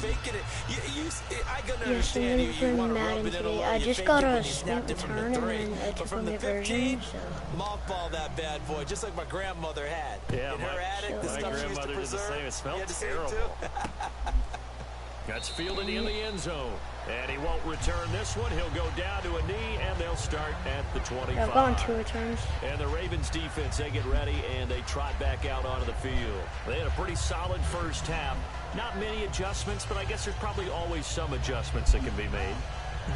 faking it. I can Yes, understand you want to rub it in a little. I just got a snap return and then a 2-point version, so. Mothball that bad boy, just like my grandmother had. Yeah, in her attic, the stuff she used to preserve. Did the same. It smelled terrible. That's fielded in the end zone. And he won't return this one. He'll go down to a knee, and they'll start at the 25. I've gone 2 returns. And the Ravens defense, they get ready, and they trot back out onto the field. They had a pretty solid first half. Not many adjustments, but I guess there's probably always some adjustments that can be made.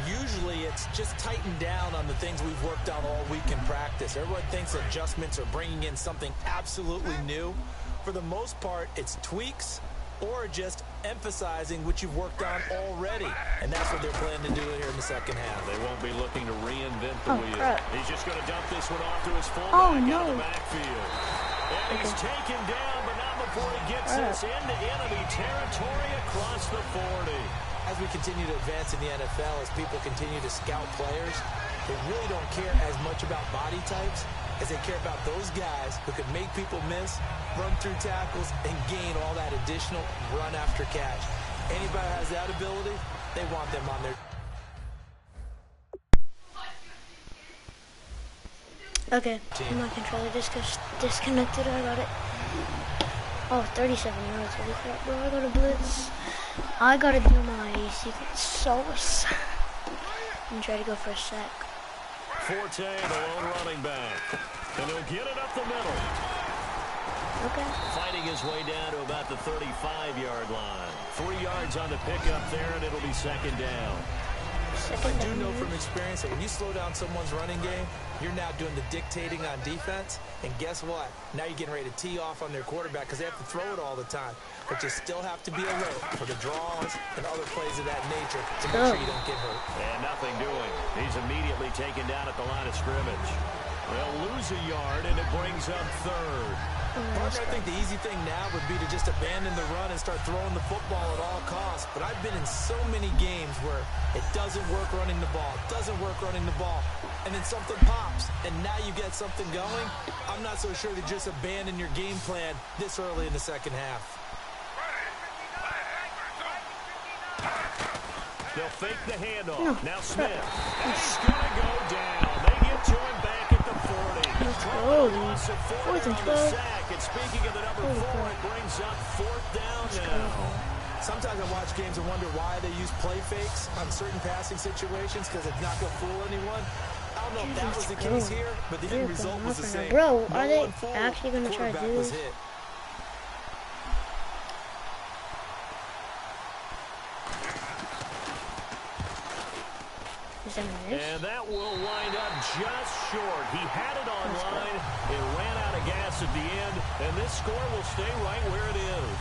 Usually it's just tightened down on the things we've worked on all week in practice. Everyone thinks adjustments are bringing in something absolutely new. For the most part, it's tweaks or just emphasizing what you've worked on already. And that's what they're planning to do here in the second half. They won't be looking to reinvent the wheel. Crap. He's just going to dump this one off to his fullback out of the backfield. And he's taken down, but not before he gets us into enemy territory across the 40. As we continue to advance in the NFL, as people continue to scout players, they really don't care as much about body types as they care about those guys who can make people miss, run through tackles, and gain all that additional run after catch. Anybody who has that ability, they want them on their... Okay, my controller just disconnected. I got it. Oh, 37 yards. Holy crap, bro. I got a blitz. I gotta do my secret sauce. I'm trying to go for a sack. Forte, the lone running back. And he'll get it up the middle. Okay. Fighting his way down to about the 35-yard line. 3 yards on the pickup there, and it'll be second down. I do know from experience that when you slow down someone's running game, you're now doing the dictating on defense. And guess what? Now you're getting ready to tee off on their quarterback because they have to throw it all the time. But you still have to be alert for the draws and other plays of that nature to make sure you don't get hurt. And nothing doing. He's immediately taken down at the line of scrimmage. They'll lose a yard, and it brings up third. Partner, I think the easy thing now would be to just abandon the run and start throwing the football at all costs. But I've been in so many games where it doesn't work running the ball, and then something pops, and now you get something going. I'm not so sure to just abandon your game plan this early in the second half. They'll fake the handoff. Now Smith. He's going to go down. They get to him back at the 40. Fourth and 12. And speaking of the number 4, it brings up fourth down now. Sometimes I watch games and wonder why they use play fakes on certain passing situations because it's not going to fool anyone. I don't know if that was the case here, but the end result was the same. Bro, are they actually going to try to do this? And that will wind up just short. He had it online. It ran out of gas at the end, and this score will stay right where it is.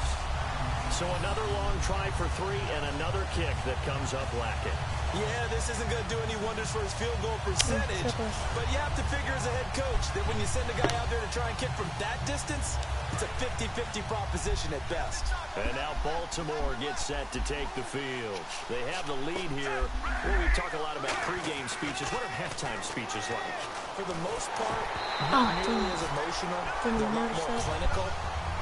So another long try for 3 and another kick that comes up lacking. Yeah, this isn't going to do any wonders for his field goal percentage, but you have to figure as a head coach that when you send a guy out there to try and kick from that distance, it's a 50-50 proposition at best. And now Baltimore gets set to take the field. They have the lead here. We talk a lot about pregame speeches. What are halftime speeches like? For the most part, not nearly as emotional. They're a lot more clinical.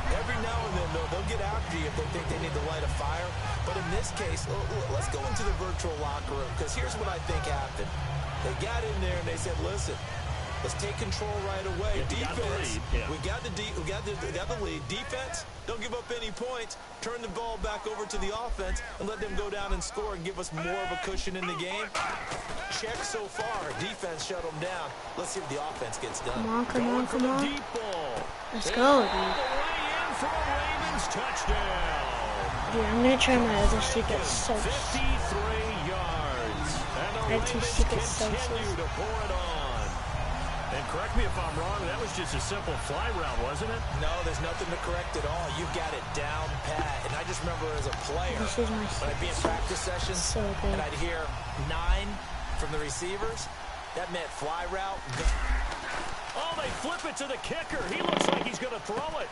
Every now and then, they'll get after you if they think they need to light a fire. But in this case, let's go into the virtual locker room, because here's what I think happened. They got in there and they said, listen, let's take control right away. Defense, we got the lead. Defense, don't give up any points. Turn the ball back over to the offense and let them go down and score and give us more of a cushion in the game. Check so far. Defense shut them down. Let's see if the offense gets done. Come on. Deep ball. Let's go, dude. For a Ravens touchdown. Dude, I'm going to try my other secret sauce. 53 yards. I have 2 secret sauces. Continue to pour it on. And correct me if I'm wrong, that was just a simple fly route, wasn't it? No, there's nothing to correct at all. You got it down pat. And I just remember as a player, when I'd be in practice sessions, and I'd hear 9 from the receivers, that meant fly route. Oh, they flip it to the kicker. He looks like he's going to throw it.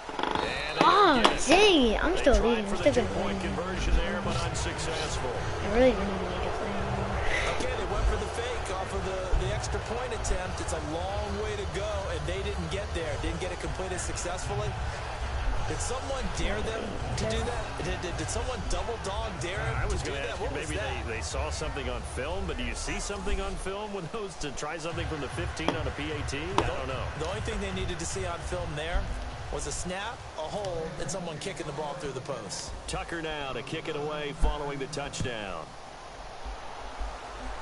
Oh, dang it. I'm still leading. I'm still going to win. Conversion there, but unsuccessful. I really didn't need to play anymore. Okay, they went for the fake off of the extra point attempt. It's a long way to go, and they didn't get there. Didn't get it completed successfully. Did someone dare them to do that? Did someone double dog dare them I was to do going to that? ask you, maybe they saw something on film, but do you see something on film with those to try something from the 15 on a PAT? I don't know. The only thing they needed to see on film there was a snap, a hold, and someone kicking the ball through the post. Tucker now to kick it away following the touchdown.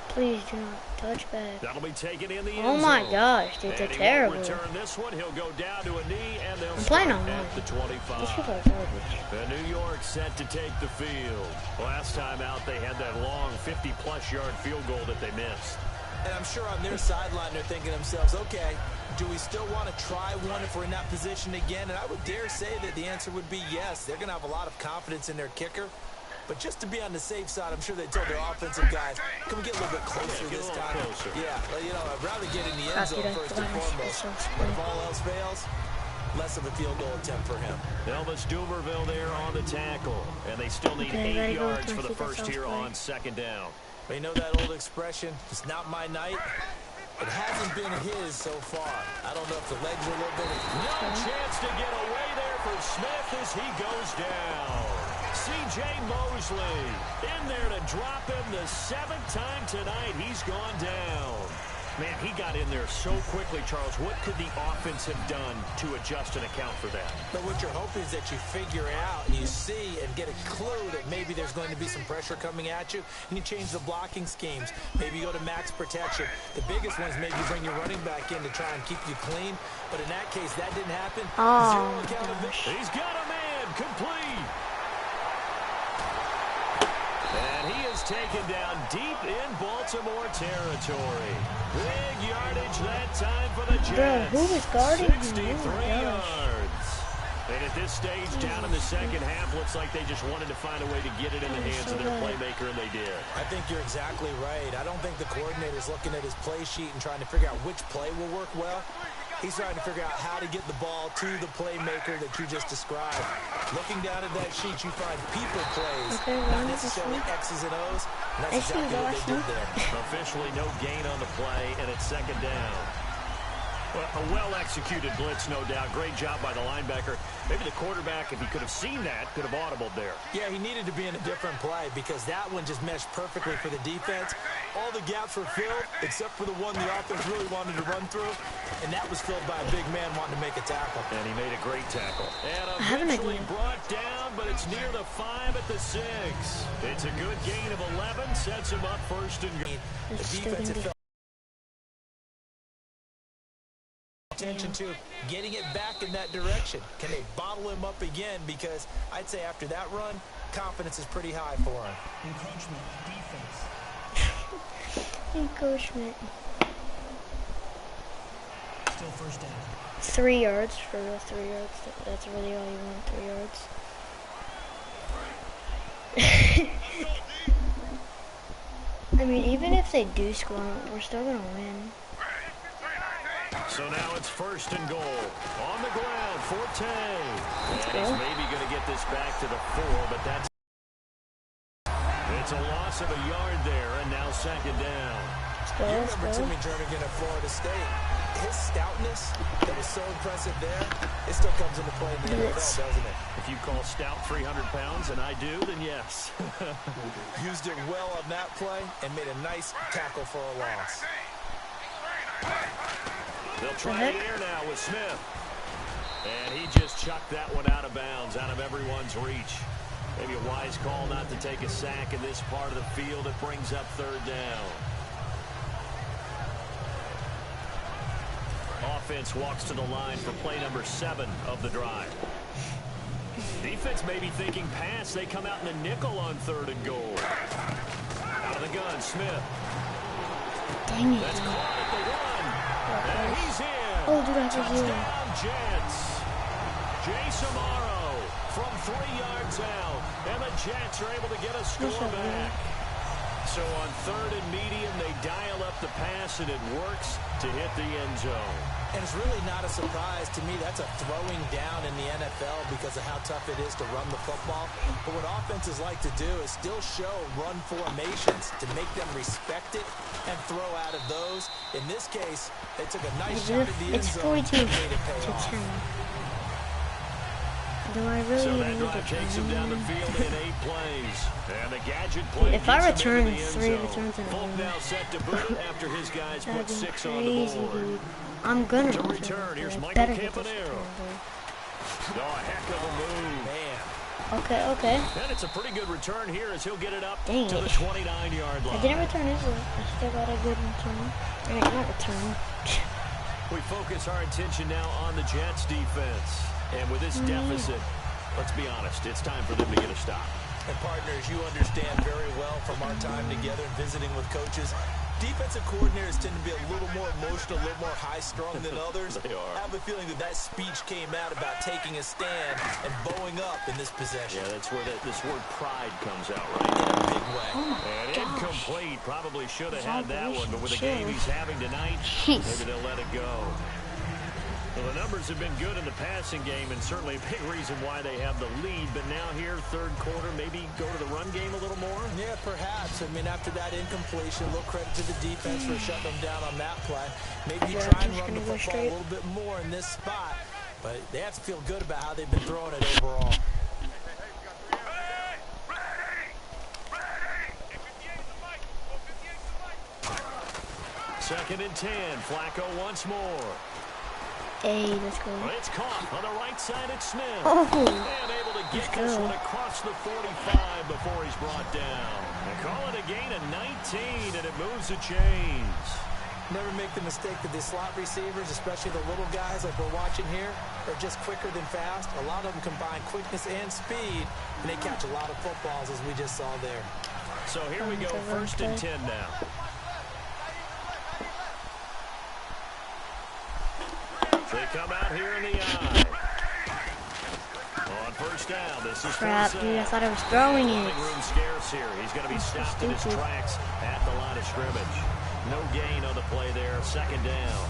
Please do not touch back. That'll be taken in the end Oh my zone. gosh, dude, they're terrible. Return this one. He'll go down to a knee, and they'll playing start online. at the 25. These people are garbage. And New York set to take the field. Last time out, they had that long 50-plus yard field goal that they missed. And I'm sure on their sideline they're thinking to themselves, okay, do we still want to try one if we're in that position again? And I would dare say that the answer would be yes. They're going to have a lot of confidence in their kicker. But just to be on the safe side, I'm sure they told their offensive guys, can we get a little bit closer this time? Closer. Yeah, well, you know, I'd rather get in the end zone first and foremost. But if all else fails, less of a field goal attempt for him. Elvis Dumerville there on the tackle. And they still need 8 yards for the first here on second down. But you know that old expression, it's not my night? It hasn't been his so far. I don't know if the legs are a little bit... No chance to get away there for Smith as he goes down. C.J. Mosley in there to drop him the 7th time tonight. He's gone down. Man, he got in there so quickly, Charles. What could the offense have done to adjust and account for that? But what you're hoping is that you figure out and you see and get a clue that maybe there's going to be some pressure coming at you, and you change the blocking schemes. Maybe you go to max protection. The biggest one is maybe you bring your running back in to try and keep you clean. But in that case, that didn't happen. Oh, Zero accountability. He's got a man complete. And he is taken down deep in Baltimore territory. Big yardage that time for the Jets. Bro, who was guarding him? 63 yards. And at this stage, down in the second half, looks like they just wanted to find a way to get it in the hands of their playmaker, and they did. I think you're exactly right. I don't think the coordinator's looking at his play sheet and trying to figure out which play will work well. He's trying to figure out how to get the ball to the playmaker that you just described. Looking down at that sheet, you find people plays, not necessarily X's and O's. And that's exactly what they did there. Officially no gain on the play, and it's second down. Well, a well-executed blitz, no doubt. Great job by the linebacker. Maybe the quarterback, if he could have seen that, could have audibled there. Yeah, he needed to be in a different play because that one just meshed perfectly for the defense. All the gaps were filled except for the one the offense really wanted to run through, and that was filled by a big man wanting to make a tackle. And he made a great tackle. And eventually brought down, but it's near the 5 at the 6. It's a good gain of 11, sets him up first and goal. The defensive fell attention to getting it back in that direction. Can they bottle him up again? Because I'd say after that run, confidence is pretty high for him. Encroachment, defense. Encroachment. Still first down. 3 yards, for real, 3 yards. That's really all you want, 3 yards. I mean, even if they do score, we're still going to win. So now it's first and goal. On the ground, Forte. Let's go. He's maybe going to get this back to the 4, but that's... It's a loss of a yard there, and now second down. You remember Timmy Jernigan at Florida State. His stoutness that was so impressive there, it still comes into play in the NFL, doesn't it? If you call stout 300 pounds, and I do, then yes. Used it well on that play and made a nice tackle for a loss. They'll try the air now with Smith. And he just chucked that one out of bounds, out of everyone's reach. Maybe a wise call not to take a sack in this part of the field. It brings up third down. Offense walks to the line for play number 7 of the drive. Defense may be thinking pass. They come out in the nickel on third and goal. Out of the gun, Smith. Dang it. That's caught at the 1. And he's in. Oh, dude, I can hear Touchdown, Jets. Jay Samaro from 3 yards out. And the Jets are able to get a score back. So on third and medium, they dial up the pass, and it works to hit the end zone. And it's really not a surprise to me. That's a throwing down in the NFL because of how tough it is to run the football. But what offenses like to do is still show run formations to make them respect it and throw out of those. In this case, they took a nice shot at the end zone. It's 42 and made it pay to off. 10. Do I really So that need drive to takes him down the turn? field in 8 plays. And the gadget play If I gets him return into the end 3 zone. returns in a Fulton row, now set to boot it after his guys that'd put be 6 on the crazy, board. dude. I'm gonna To return, return, but here's I Michael better get this Campanero. return, Oh, a heck of a move. Man. dude. Okay. And it's a pretty good return here as he'll get it up Dang to it. the 29-yard line. I didn't return this one. I still got a good return. Not return. We focus our attention now on the Jets defense. And with this deficit, let's be honest, it's time for them to get a stop. And partners, you understand very well from our time together and visiting with coaches, defensive coordinators tend to be a little more emotional, a little more high-strung than others. They are. I have a feeling that speech came out about taking a stand and bowing up in this possession. Yeah, that's where this word pride comes out, right? In a big way. Oh my And gosh. incomplete. Probably should have It's had that one, but with the game he's having tonight, Jeez. maybe they'll let it go. Well, the numbers have been good in the passing game, and certainly a big reason why they have the lead. But now here, third quarter, maybe go to the run game a little more? Yeah, perhaps. I mean, after that incompletion, a little credit to the defense for shutting them down on that play. Maybe you try and run the football a little bit more in this spot. But they have to feel good about how they've been throwing it overall. Second and 10. Flacco once more. Hey, let's go. Well, it's caught on the right side at Smith. Oh. And able to get this one across the 45 before he's brought down. They call it a gain of 19, and it moves the chains. Never make the mistake that the slot receivers, especially the little guys like we're watching here, are just quicker than fast. A lot of them combine quickness and speed, and they catch a lot of footballs, as we just saw there. So here we go, first and 10 now. They come out here in the eye. On first down, this is Crap, first dude, I down. thought I was throwing it. Running room scarce here. He's going to be stopped in his tracks at the line of scrimmage. No gain on the play there, second down.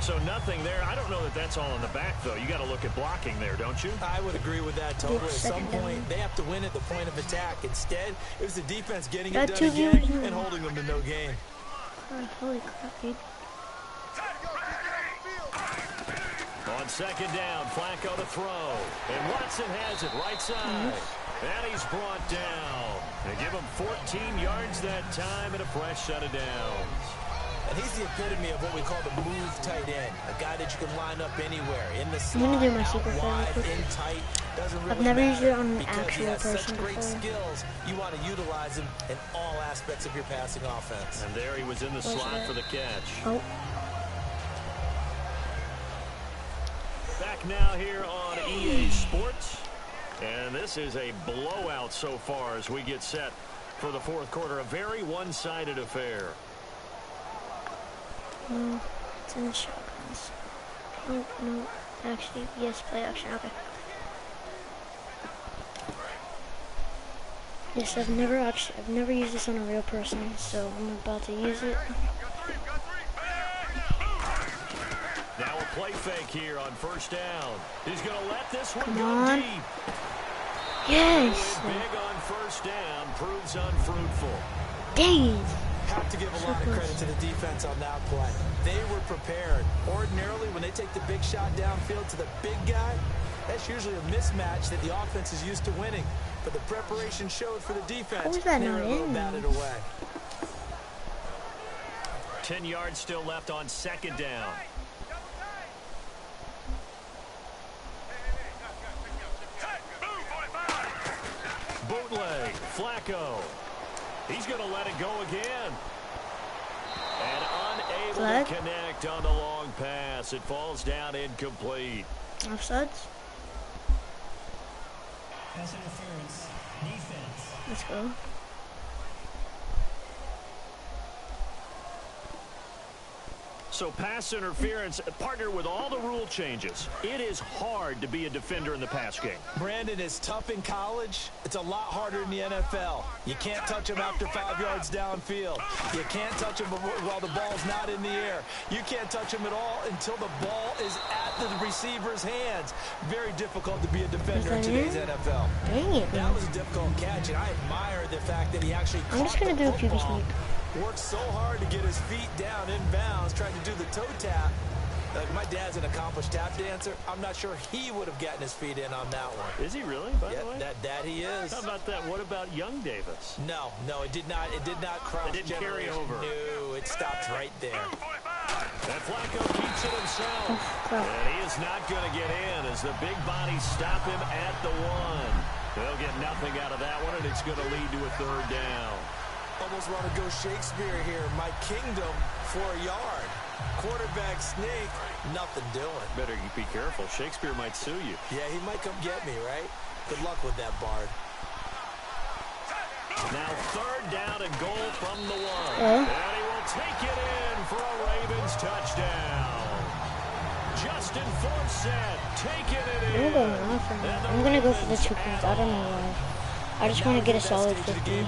So nothing there. I don't know that that's all in the back, though. You got to look at blocking there, don't you? I would agree with that totally. At some Second down. point, they have to win at the point of attack. Instead, it was the defense getting it Got done 2 again viewers now. and holding them to no gain. Oh, holy crap, dude. On second down, Flacco to throw. And Watson has it right side. And he's brought down. They give him 14 yards that time and a fresh set of downs. And he's the epitome of what we call the move tight end. A guy that you can line up anywhere. In the I'm gonna slot, do my out secret play real wide, quick. in tight. Doesn't really I've never used matter it on an because he actual has person such great before. skills. You want to utilize him in all aspects of your passing offense. And there he was in the slot for the catch. Oh. Back now here on EA Sports. And this is a blowout so far as we get set for the fourth quarter. A very one-sided affair. No, it's in the shotguns. Oh, no. Actually, yes, play action. Okay. Yes, I've never used this on a real person, so I'm about to use it. Now a play fake here on first down. He's going to let this one Come go on. deep. Yes! Big on first down, proves unfruitful. Dang it! Have to give a lot of credit to the defense on that play. They were prepared. Ordinarily, when they take the big shot downfield to the big guy, that's usually a mismatch that the offense is used to winning. But the preparation showed for the defense. How was that They were not able to in? bat it away. 10 yards still left on second down. Bootleg, Flacco. He's going to let it go again. And unable Flag? to connect on the long pass. It falls down incomplete. Offsides? Pass interference. Defense. Let's go. So pass interference, partnered with all the rule changes, it is hard to be a defender in the pass game. Brandon, is tough in college. It's a lot harder in the NFL. You can't touch him after 5 yards downfield. You can't touch him while the ball's not in the air. You can't touch him at all until the ball is at the receiver's hands. Very difficult to be a defender in today's NFL. Dang it, That man. was a difficult catch, and I admire the fact that he actually I'm just caught gonna the do a QB football. sneak. Worked so hard to get his feet down in bounds, tried to do the toe tap, My dad's an accomplished tap dancer. I'm not sure he would have gotten his feet in on that one. Is he really, by the way? That he is. How about that? What about young Davis? No, it did not cross. It didn't carry over. No, it stopped right there. And Flacco keeps it himself. And he is not going to get in as the big bodies stop him at the 1. They'll get nothing out of that one, and it's going to lead to a 3rd down. Almost want to go Shakespeare here. My kingdom for a yard. Quarterback sneak, nothing doing. Better be careful. Shakespeare might sue you. Yeah, he might come get me, right? Good luck with that, Bard. Now 3rd down and goal from the 1. And he will take it in for a Ravens touchdown. Justin Forsett taking it in. I'm going to go for the 2 points. I don't know why. I just want to get a solid 50.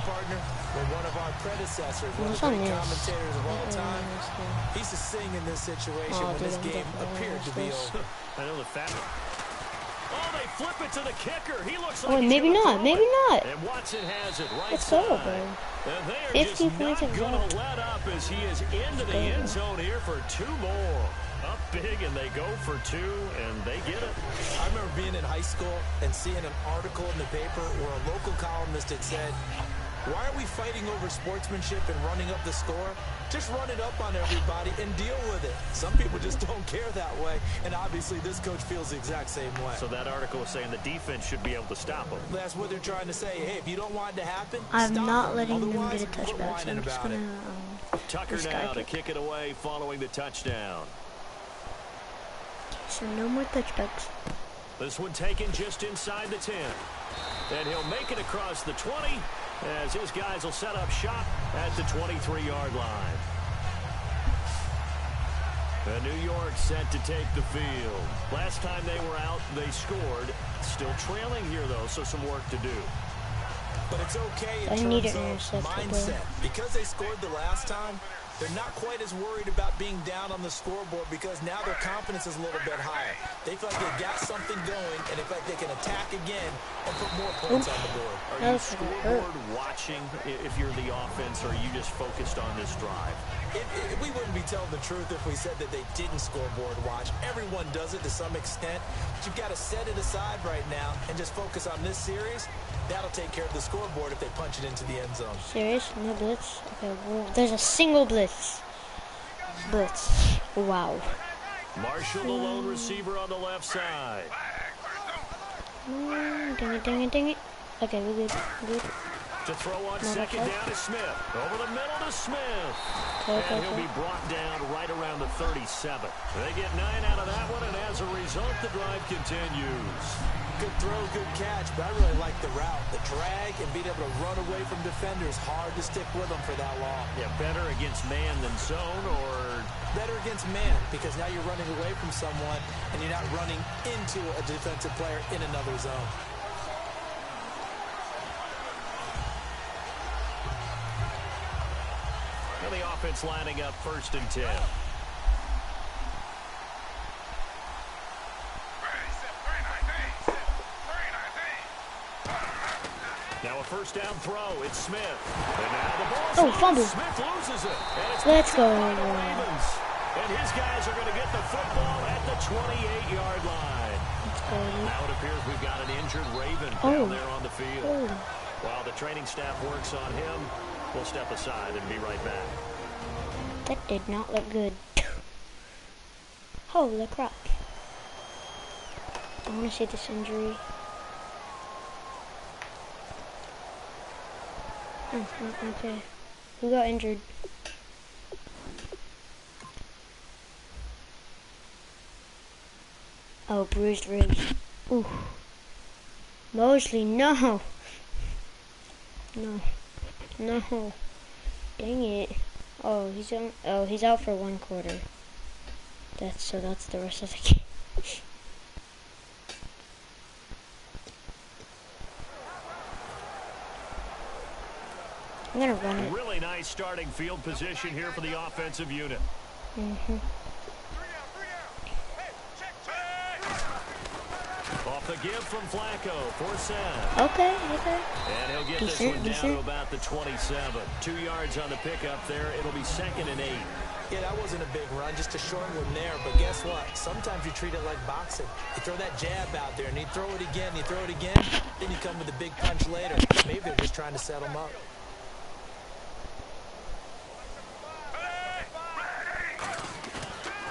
One of our predecessors, one of the great commentators of all time. He's to sing in this situation when this game appeared to be over. I know the fact. Oh, they flip it to the kicker. He looks like maybe not. Maybe not. And Watson has it right Let's side. go, bro. And they are just not going to let up as he is into the end zone here for 2 more. Up big, and they go for 2, and they get it. I remember being in high school and seeing an article in the paper where a local columnist had said, why are we fighting over sportsmanship and running up the score? Just run it up on everybody and deal with it. Some people just don't care that way, and obviously this coach feels the exact same way. So that article was saying the defense should be able to stop them. That's what they're trying to say. Hey, if you don't want it to happen, I'm not letting them get a touchback, so I'm just going to... Tucker now to kick it away following the touchdown. So no more touchbacks. This one taken just inside the 10. And he'll make it across the 20 as his guys will set up shop at the 23-yard line. And New York set to take the field. Last time they were out, they scored. Still trailing here, though, so some work to do. But it's okay in terms of mindset. Because they scored the last time, they're not quite as worried about being down on the scoreboard because now their confidence is a little bit higher. They feel like they've got something going, and they feel like they can attack again and put more points on the board. Are you scoreboard watching if you're the offense, or are you just focused on this drive? We wouldn't be telling the truth if we said that they didn't scoreboard watch. Everyone does it to some extent, but you've got to set it aside right now and just focus on this series. That'll take care of the scoreboard if they punch it into the end zone. Serious? No blitz? Okay, well, there's a single blitz. Wow. Marshall, the lone receiver on the left side. Dang it. Okay, we're good. To throw on second down to Smith. Over the middle to Smith. And he'll be brought down right around the 37. They get 9 out of that one, and as a result, the drive continues. Good throw, good catch, but I really like the route. The drag and being able to run away from defenders. Hard to stick with them for that long. Yeah, better against man than zone, or... Better against man, because now you're running away from someone, and you're not running into a defensive player in another zone. And the offense lining up 1st and 10. Now a 1st down throw. It's Smith. And now the ball. Fumble. Smith loses it. Let's go. Ravens. And his guys are going to get the football at the 28-yard line. Now it appears we've got an injured Raven down there on the field. While the training staff works on him, we'll step aside and be right back. That did not look good. Holy crap. I want to see this injury. Okay. Who got injured? Oh, bruised ribs. Ooh. Mosley, no. No. Dang it. Oh, he's out for 1 quarter. That's the rest of the game. I'm gonna run it. Really nice starting field position here for the offensive unit. Off the give from Flacco, Forsett. Okay. And he'll get this one down to about the 27. 2 yards on the pickup there. It'll be 2nd and 8. Yeah, that wasn't a big run, just a short one there. But guess what? Sometimes you treat it like boxing. You throw that jab out there, and you throw it again, you throw it again, then you come with a big punch later. Maybe they're just trying to set him up.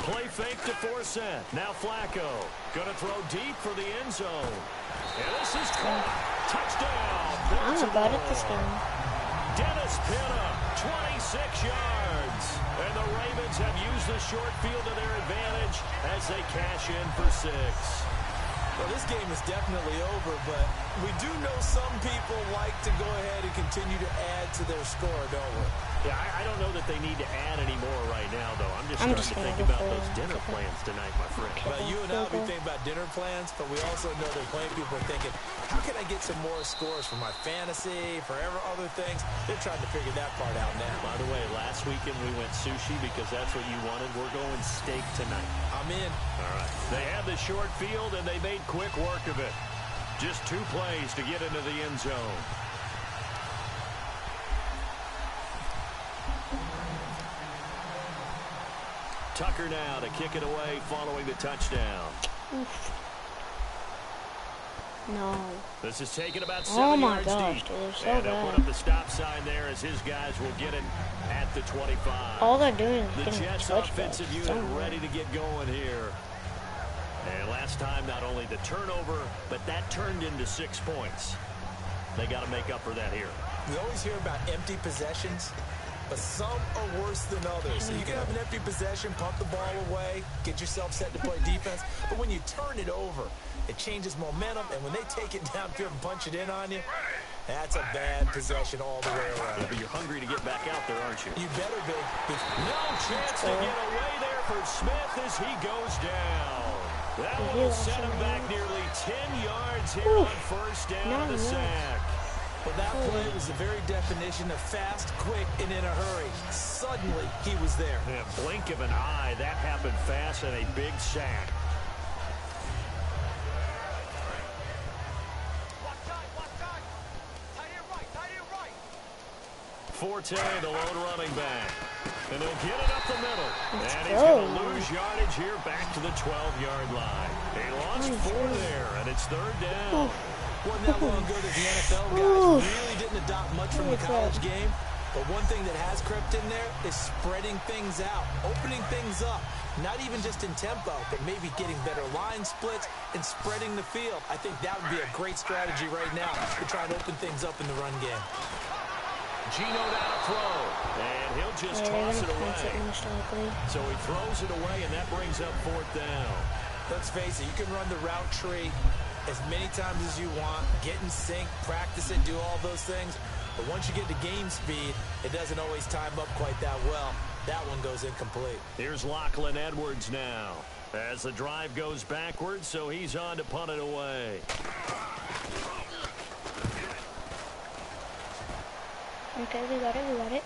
Play fake to force it. Now Flacco. Gonna throw deep for the end zone. And this is caught. Touchdown. I'm about it this game. Dennis Pitta, 26 yards. And the Ravens have used the short field to their advantage as they cash in for 6. Well, this game is definitely over, but we do know some people like to go ahead and continue to add to their score, don't we? Yeah, I don't know that they need to add any more right now, though. I'm just starting to think about those dinner plans tonight, my friend. Well, you and I will be thinking about dinner plans, but we also know that plenty of people are thinking, how can I get some more scores for my fantasy, for other things? They're trying to figure that part out now. By the way, last weekend we went sushi because that's what you wanted. We're going steak tonight. I'm in. All right. They had the short field, and they made quick work of it. Just 2 plays to get into the end zone. Tucker now to kick it away following the touchdown. Oof. No. This is taken about 7 yards gosh, deep. dude, so and they'll bad. put up the stop sign there as his guys will get it at the 25. All they're doing is The getting Jets touchdowns. offensive unit ready to get going here. And last time, not only the turnover, but that turned into 6 points. They got to make up for that here. We always hear about empty possessions, but some are worse than others. So you can have an empty possession, pump the ball away, get yourself set to play defense. But when you turn it over, it changes momentum. And when they take it downfield and punch it in on you, that's a bad possession all the way around. Yeah, but you're hungry to get back out there, aren't you? You better be. No chance to get away there for Smith as he goes down. That will set him back nearly 10 yards here on first down of the sack. Well, that play was the very definition of fast, quick, and in a hurry. Suddenly, he was there. Yeah, blink of an eye, that happened fast and a big sack. Forte, the lone running back. And they'll get it up the middle. And he's going to lose yardage here back to the 12-yard line. He launched 4 there, and it's 3rd down. Wasn't that long ago that the NFL guys really didn't adopt much from the college game. But one thing that has crept in there is spreading things out, opening things up. Not even just in tempo, but maybe getting better line splits and spreading the field. I think that would be a great strategy right now to try and open things up in the run game. Gino down to throw, and he'll just toss it away. So he throws it away, and that brings up 4th down. Let's face it, you can run the route tree as many times as you want, get in sync, practice it, do all those things. But once you get to game speed, it doesn't always time up quite that well. That one goes incomplete. Here's Lachlan Edwards now as the drive goes backwards, so he's on to punt it away. Okay, we got it.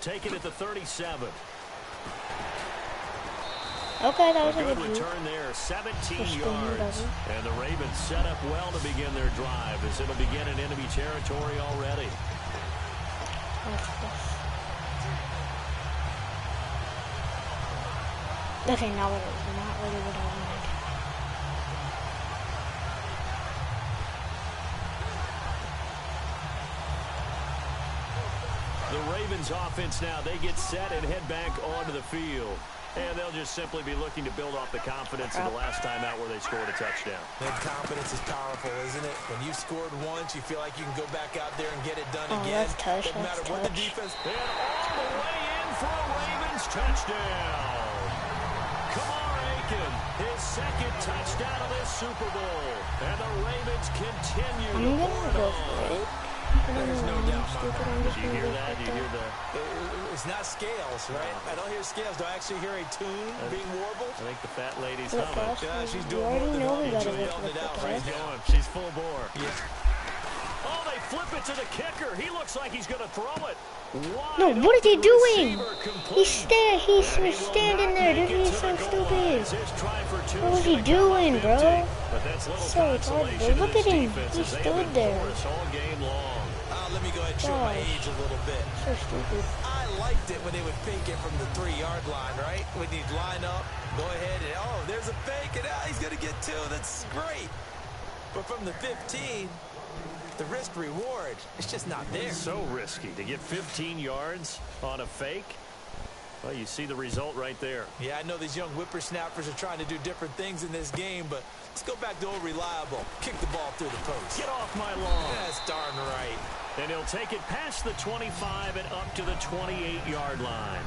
Take it at the 37. Okay, that was a good good return there, 17 yards. And the Ravens set up well to begin their drive as it'll begin in enemy territory already. Okay, now what is not really what I wanted. The Ravens offense now, they get set and head back onto the field. And they'll just simply be looking to build off the confidence of the last time out where they scored a touchdown. That confidence is powerful, isn't it? When you've scored once, you feel like you can go back out there and get it done again. Doesn't matter what the defense. And all the way in for a Ravens touchdown. Kamar Aiken, his 2nd touchdown of this Super Bowl. And the Ravens continue to pour it on. There's no doubt, Did you hear that? Did you hear that? It's not scales, right? I don't hear scales. Do I actually hear a tune being warbled? I think the fat lady's humming. Yeah, she's doing more than humming. She's yelling it out right now. She's full bore. Yeah. Oh, they flip it to the kicker. He looks like he's going to throw it. No, what is he doing? He's standing there, dude. He's so stupid. What was he doing, bro? So retarded. Look at him. He stood there. Let me go ahead ahead and show my age a little bit. So stupid. I liked it when they would fake it from the 3-yard line, right? When you'd line up, go ahead, and there's a fake, and he's going to get 2. That's great. But from the 15, the risk reward, it's just not there. So risky to get 15 yards on a fake. Well, you see the result right there. Yeah, I know these young whippersnappers are trying to do different things in this game, but let's go back to old reliable. Kick the ball through the post. Get off my lawn. That's darn right. And he'll take it past the 25 and up to the 28-yard line.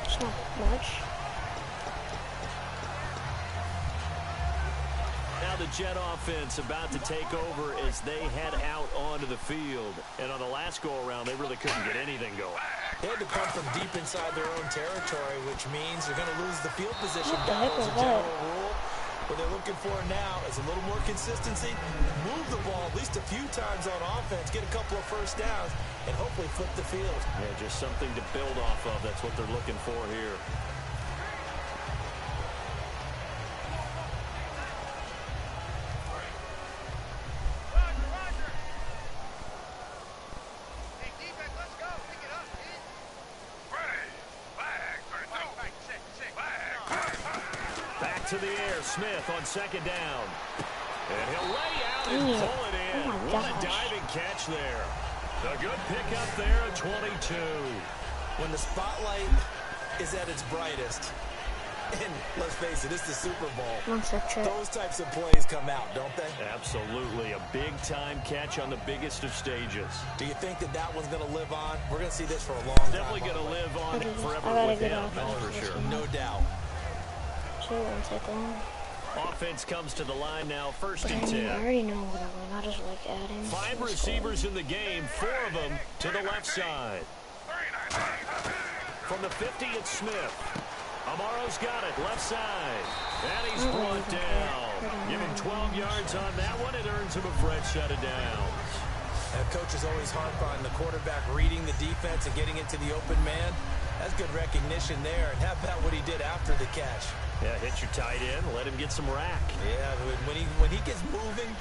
It's not much. Now the Jet offense about to take over as they head out onto the field. And on the last go-around, they really couldn't get anything going. They had to come from deep inside their own territory, which means they're going to lose the field position What the heck battle as was a general that? rule. What they're looking for now is a little more consistency, move the ball at least a few times on offense, get a couple of first downs, and hopefully flip the field. Yeah, just something to build off of. That's what they're looking for here. To the air, Smith on second down. And he'll lay out and pull it in. What a diving catch there. A good pickup there at 22. When the spotlight is at its brightest, and let's face it, it's the Super Bowl. Those types of plays come out, don't they? Absolutely. A big-time catch on the biggest of stages. Do you think that one's going to live on? We're going to see this for a long time. Definitely going to live on forever with him, that's for sure. No doubt. 1 second. Offense comes to the line now, first and 10. I already know what I'm going. I just like adding. 5 receivers in the game, 4 of them to the left side. From the 50, it's Smith. Amaro's got it, left side. And he's brought down. Give him 12 yards on that one. It earns him a fresh set of downs. And coaches always harp on the quarterback reading the defense and getting into the open man. That's good recognition there. And how about what he did after the catch? Yeah, hit your tight end, let him get some rack. Yeah, when he gets moving,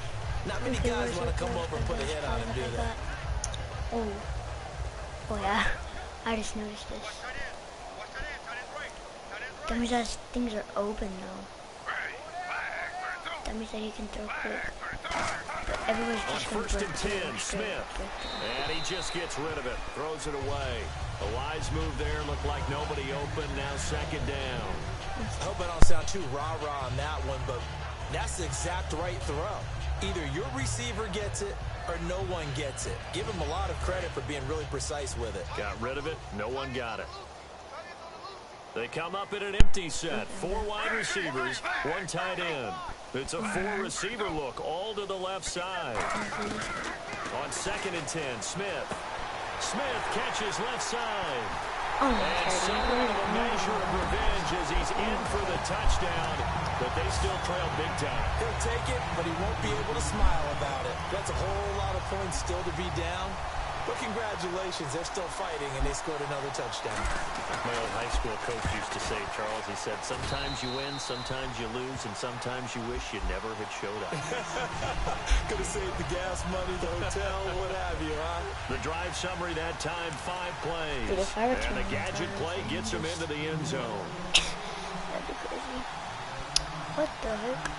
not many guys want to come over and put a hit on him, do they? Oh yeah, I just noticed this. That means that things are open though. That means that he can throw quick. Everyone's just on first and 10, Smith. And he just gets rid of it, throws it away. A wise move there, looked like nobody open, now second down. I hope I don't sound too rah-rah on that one, but that's the exact right throw. Either your receiver gets it or no one gets it. Give him a lot of credit for being really precise with it. Got rid of it. No one got it. They come up in an empty set. 4 wide receivers, 1 tight end. It's a 4-receiver look, all to the left side. On second and 10, Smith. Smith catches left side. And somewhat of a measure of revenge as he's in for the touchdown, but they still trail big time. He'll take it, but he won't be able to smile about it. That's a whole lot of points still to be down. But congratulations, they're still fighting, and they scored another touchdown. My old high school coach used to say, Charles, he said, sometimes you win, sometimes you lose, and sometimes you wish you never had showed up. Could have saved the gas money, the hotel, what have you, huh? The drive summary that time, 5 plays. And the gadget play gets him into the end zone. That'd be crazy. What the heck?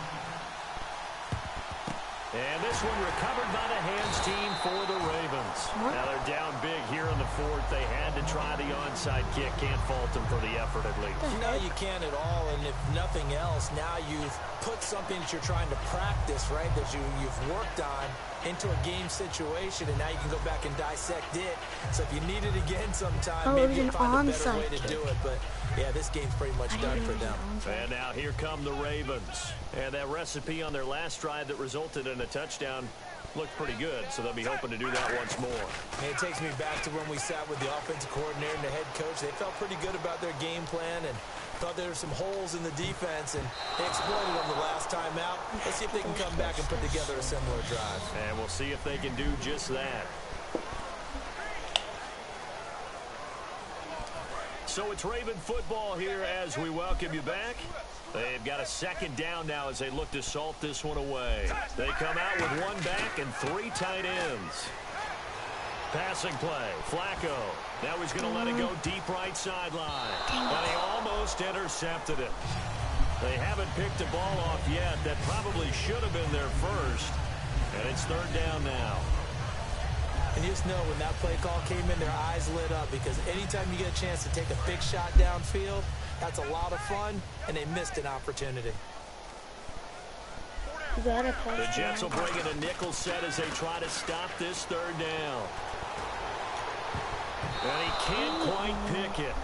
And this one recovered by the hands team for the Ravens. Now they're down big here in the 4th. They had to try the onside kick. Can't fault them for the effort at least. No, you can't at all. And if nothing else, now you've put something that you're trying to practice, right, that you've worked on into a game situation, and now you can go back and dissect it. So if you need it again sometime, maybe you'll find a better way to do it. But yeah, this game's pretty much done for them. And now here come the Ravens. And that recipe on their last drive that resulted in a touchdown looked pretty good, so they'll be hoping to do that once more. And it takes me back to when we sat with the offensive coordinator and the head coach. They felt pretty good about their game plan and thought there were some holes in the defense, and they exploited them the last time out. Let's see if they can come back and put together a similar drive. And we'll see if they can do just that. So it's Raven football here as we welcome you back. They've got a second down now as they look to salt this one away. They come out with one back and 3 tight ends. Passing play, Flacco. Now he's going to let it go deep right sideline. And he almost intercepted it. They haven't picked the ball off yet. That probably should have been their first. And it's 3rd down now. And you just know when that play call came in, their eyes lit up, because anytime you get a chance to take a big shot downfield, that's a lot of fun, and they missed an opportunity. The Jets will bring in a nickel set as they try to stop this 3rd down. And he can't quite pick it.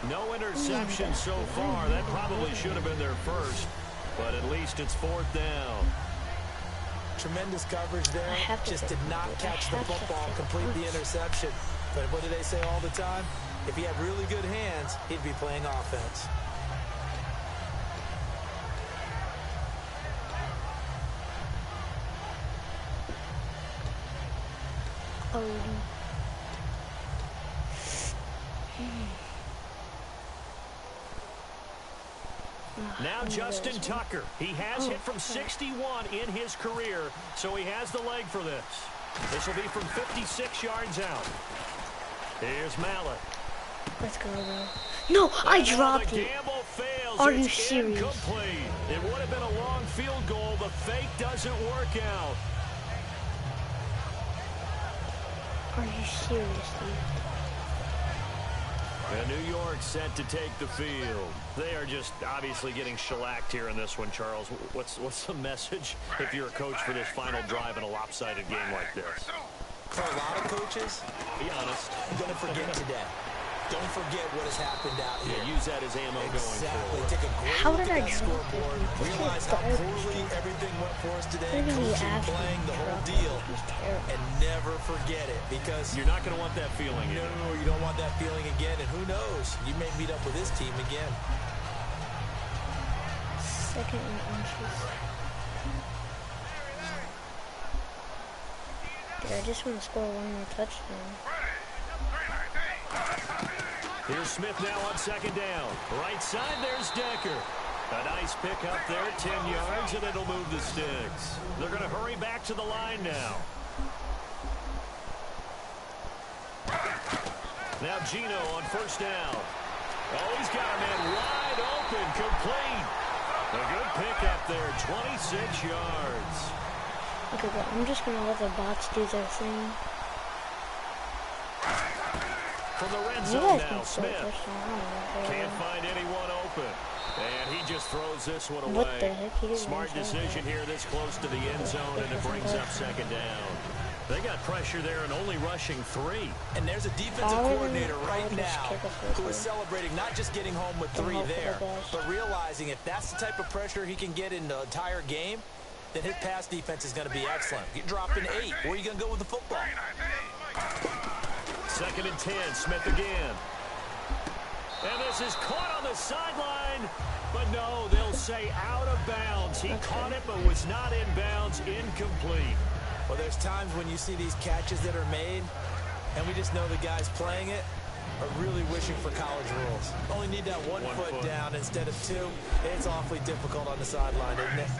No interception so far. That probably should have been their first, but at least it's 4th down. Tremendous coverage there. Just did not catch the football, complete the interception. But what do they say all the time? If he had really good hands, he'd be playing offense. Now Justin Tucker. He has hit from 61 in his career, so he has the leg for this. This will be from 56 yards out. Here's Mallet. Let's go, bro. No, I dropped it. Are you serious? Incomplete. It would have been a long field goal. The fake doesn't work out. Are you serious, dude? And New York set to take the field. They are just obviously getting shellacked here in this one, Charles. What's the message if you're a coach for this final drive in a lopsided game like this? For a lot of coaches, be honest, you're going to forget today. Don't forget what has happened out here. Yeah, use that as ammo going forward. Take a great look at that scoreboard. Realize how poorly everything went for us today. Coaching, playing, the whole deal. And never forget it, because you're not going to want that feeling. No, you don't want that feeling again. And who knows? You may meet up with this team again. 2nd and inches. Dude, I just want to score one more touchdown. Here's Smith now on 2nd down. Right side, there's Decker. A nice pick up there, 10 yards, and it'll move the sticks. They're going to hurry back to the line now. Now Gino on 1st down. Oh, he's got a man wide open, complete. A good pick up there, 26 yards. Okay, but I'm just going to let the bots do their thing. From the red zone now, Smith can't find anyone open. And he just throws this one away. What the heck? Smart decision here this close to the end zone, and it brings up 2nd down. They got pressure there and only rushing 3. And there's a defensive coordinator right now who is celebrating not just getting home with 3 there, but realizing if that's the type of pressure he can get in the entire game, then his pass defense is going to be excellent. You're dropping 8. Where are you going to go with the football? 2nd and 10, Smith again. And this is caught on the sideline, but no, they'll say out of bounds. He caught it, but was not in bounds, incomplete. Well, there's times when you see these catches that are made, and we just know the guys playing it are really wishing for college rules. Only need that one foot down instead of 2. It's awfully difficult on the sideline, isn't it?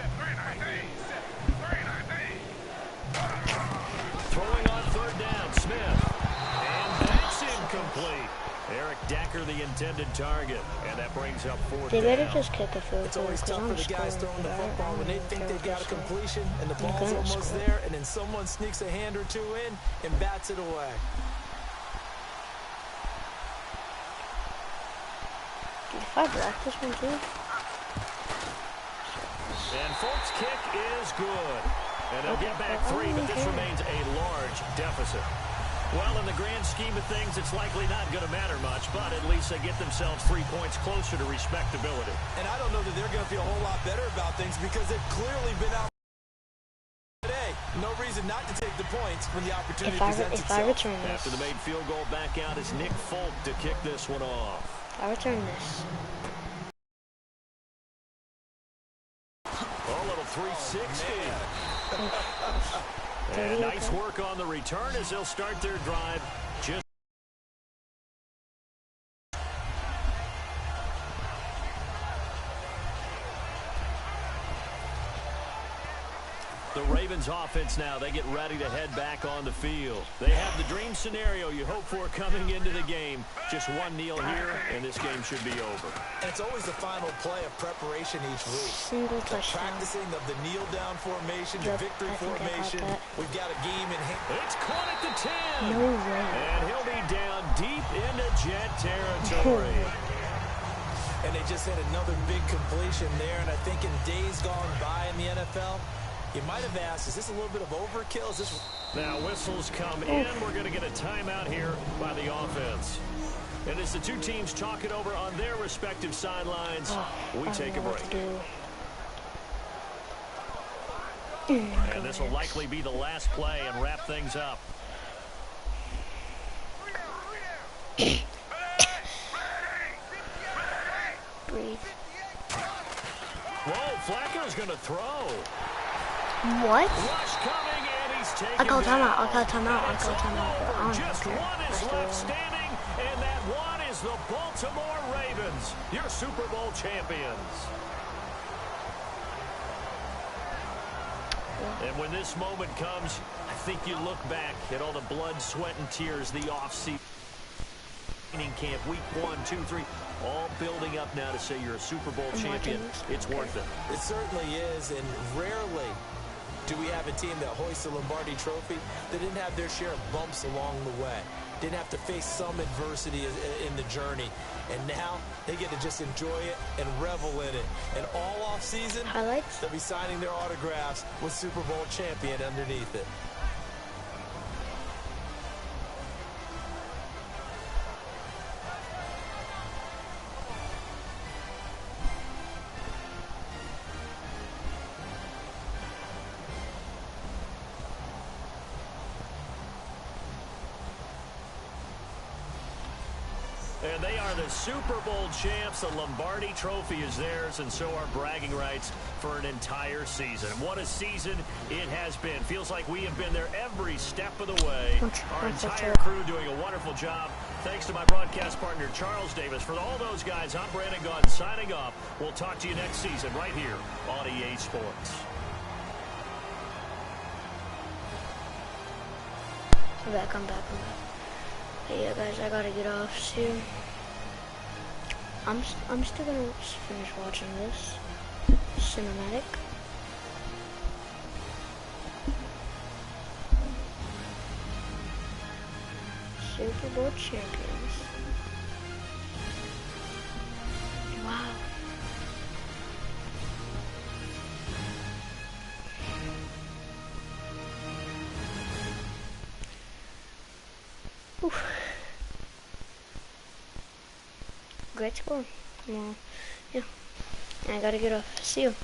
Throwing on 3rd down, Smith. And that's incomplete. Eric Decker, the intended target, and that brings up 4th down. They better just kick a field goal. It's always tough for the guys throwing the football when they think they've got a completion and the ball's almost there, and then someone sneaks a hand or 2 in and bats it away. Dude, if I block this one too. And Folk's kick is good. And they'll get back 3, but this remains a large deficit. Well, in the grand scheme of things, it's likely not going to matter much, but at least they get themselves 3 points closer to respectability. And I don't know that they're going to feel a whole lot better about things, because they've clearly been out today. No reason not to take the points when the opportunity presents itself. If I return this. After the made field goal, back out is Nick Folk to kick this one off. I return this. Oh, a little 360. And nice work on the return as they'll start their drive. Just Ravens offense now. They get ready to head back on the field. They have the dream scenario you hope for coming into the game. Just one kneel here, and this game should be over. And it's always the final play of preparation each week. Single The touchdown. practicing of the kneel-down formation, the Yep, victory I think I got formation. that. We've got a game in hand. It's caught at the 10. No way. And he'll be down deep into Jet territory. And they just had another big completion there. And I think in days gone by in the NFL, you might have asked, is this a little bit of overkill? Is this... Now whistles come in. We're going to get a timeout here by the offense. And as the two teams talk it over on their respective sidelines, we take a break. And this will likely be the last play and wrap things up. Breathe. Whoa, Flacco's going to throw. What? Rush coming, and he's taken I call down. timeout. I call timeout. I call timeout. I don't Just care. one is Let's left do it. standing, and that one is the Baltimore Ravens, your Super Bowl champions. And when this moment comes, I think you look back at all the blood, sweat, and tears, the off-season camp, week 1, 2, 3, all building up now to say you're a Super Bowl champion. It's worth it. It certainly is, and rarely do we have a team that hoists the Lombardi Trophy that didn't have their share of bumps along the way, didn't have to face some adversity in the journey, and now they get to just enjoy it and revel in it. And all off season, Highlights. they'll be signing their autographs with Super Bowl champion underneath it. And they are the Super Bowl champs. The Lombardi Trophy is theirs, and so are bragging rights for an entire season. What a season it has been. Feels like we have been there every step of the way. Our entire crew doing a wonderful job. Thanks to my broadcast partner, Charles Davis. For all those guys, I'm Brandon Gaudin signing off. We'll talk to you next season right here on EA Sports. I'm back. Hey, yeah, guys, I gotta get off soon. I'm still gonna finish watching this cinematic. Super Bowl champions. Wow. Oof. Great score. Well, yeah. I gotta get off. See you.